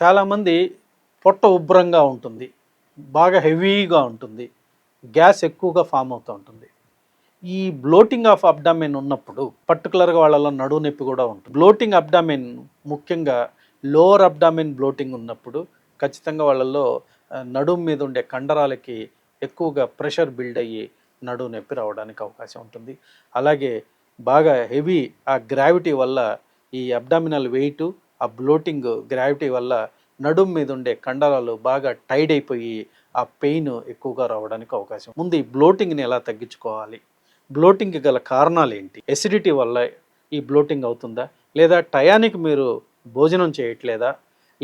చాలామంది పొట్ట ఉబ్బరంగా ఉంటుంది, బాగా హెవీగా ఉంటుంది, గ్యాస్ ఎక్కువగా ఫామ్ అవుతూ ఉంటుంది. ఈ బ్లోటింగ్ ఆఫ్ అబ్డామెన్ ఉన్నప్పుడు పర్టికులర్గా వాళ్ళలో నడువు నొప్పి కూడా ఉంటుంది. బ్లోటింగ్ అబ్డామెన్ ముఖ్యంగా లోవర్ అబ్డామెన్ బ్లోటింగ్ ఉన్నప్పుడు ఖచ్చితంగా వాళ్ళల్లో నడుము మీద ఉండే కండరాలకి ఎక్కువగా ప్రెషర్ బిల్డ్ అయ్యి నడువు నొప్పి రావడానికి అవకాశం ఉంటుంది. అలాగే బాగా హెవీ ఆ గ్రావిటీ వల్ల ఈ అబ్డామినల్ వెయిట్, ఆ బ్లోటింగ్ గ్రావిటీ వల్ల నడుము మీద ఉండే కండరాలు బాగా టైడ్ అయిపోయి ఆ పెయిన్ ఎక్కువగా రావడానికి అవకాశం. ముందు ఈ బ్లోటింగ్ని ఎలా తగ్గించుకోవాలి, బ్లోటింగ్కి గల కారణాలు ఏంటి, ఎసిడిటీ వల్ల ఈ బ్లోటింగ్ అవుతుందా, లేదా టయానికి మీరు భోజనం చేయట్లేదా,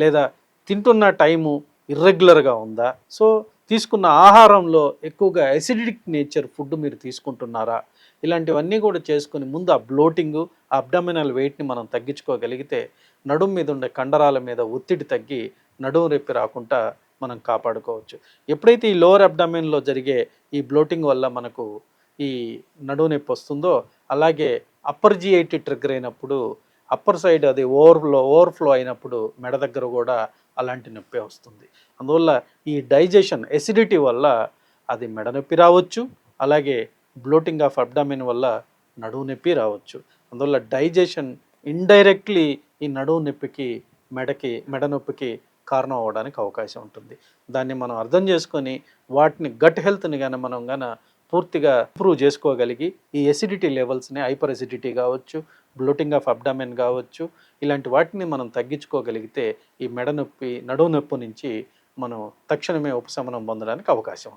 లేదా తింటున్న టైము ఇర్రెగ్యులర్గా ఉందా, సో తీసుకున్న ఆహారంలో ఎక్కువగా ఎసిడిక్ నేచర్ ఫుడ్ మీరు తీసుకుంటున్నారా, ఇలాంటివన్నీ కూడా చేసుకుని ముందు ఆ బ్లోటింగు, ఆ అబ్డామినల్ వెయిట్ని మనం తగ్గించుకోగలిగితే నడుము మీద ఉండే కండరాల మీద ఒత్తిడి తగ్గి నడుము నొప్పి రాకుండా మనం కాపాడుకోవచ్చు. ఎప్పుడైతే ఈ లోవర్ అబ్డామిన్లో జరిగే ఈ బ్లోటింగ్ వల్ల మనకు ఈ నడుము నొప్పి వస్తుందో, అలాగే అప్పర్ జిఐటి ట్రిగ్గర్ అయినప్పుడు అప్పర్ సైడ్ అది ఓవర్ఫ్లో అయినప్పుడు మెడ దగ్గర కూడా అలాంటి నొప్పి వస్తుంది. అందువల్ల ఈ డైజెషన్ ఎసిడిటీ వల్ల అది మెడ నొప్పి రావచ్చు, అలాగే బ్లోటింగ్ ఆఫ్ అబ్డామిన్ వల్ల నడువు నొప్పి రావచ్చు. అందువల్ల డైజెషన్ ఇండైరెక్ట్లీ ఈ నడువు నొప్పికి, మెడ నొప్పికి కారణం అవ్వడానికి అవకాశం ఉంటుంది. దాన్ని మనం అర్థం చేసుకొని వాటిని గట్ హెల్త్ని కానీ మనం పూర్తిగా ఇంప్రూవ్ చేసుకోగలిగి ఈ ఎసిడిటీ లెవెల్స్ని, హైపర్ ఎసిడిటీ కావచ్చు, బ్లోటింగ్ ఆఫ్ అబ్డామెన్ కావచ్చు, ఇలాంటి వాటిని మనం తగ్గించుకోగలిగితే ఈ మెడ నొప్పి, నడువు నొప్పి నుంచి మనం తక్షణమే ఉపశమనం పొందడానికి అవకాశం ఉంది.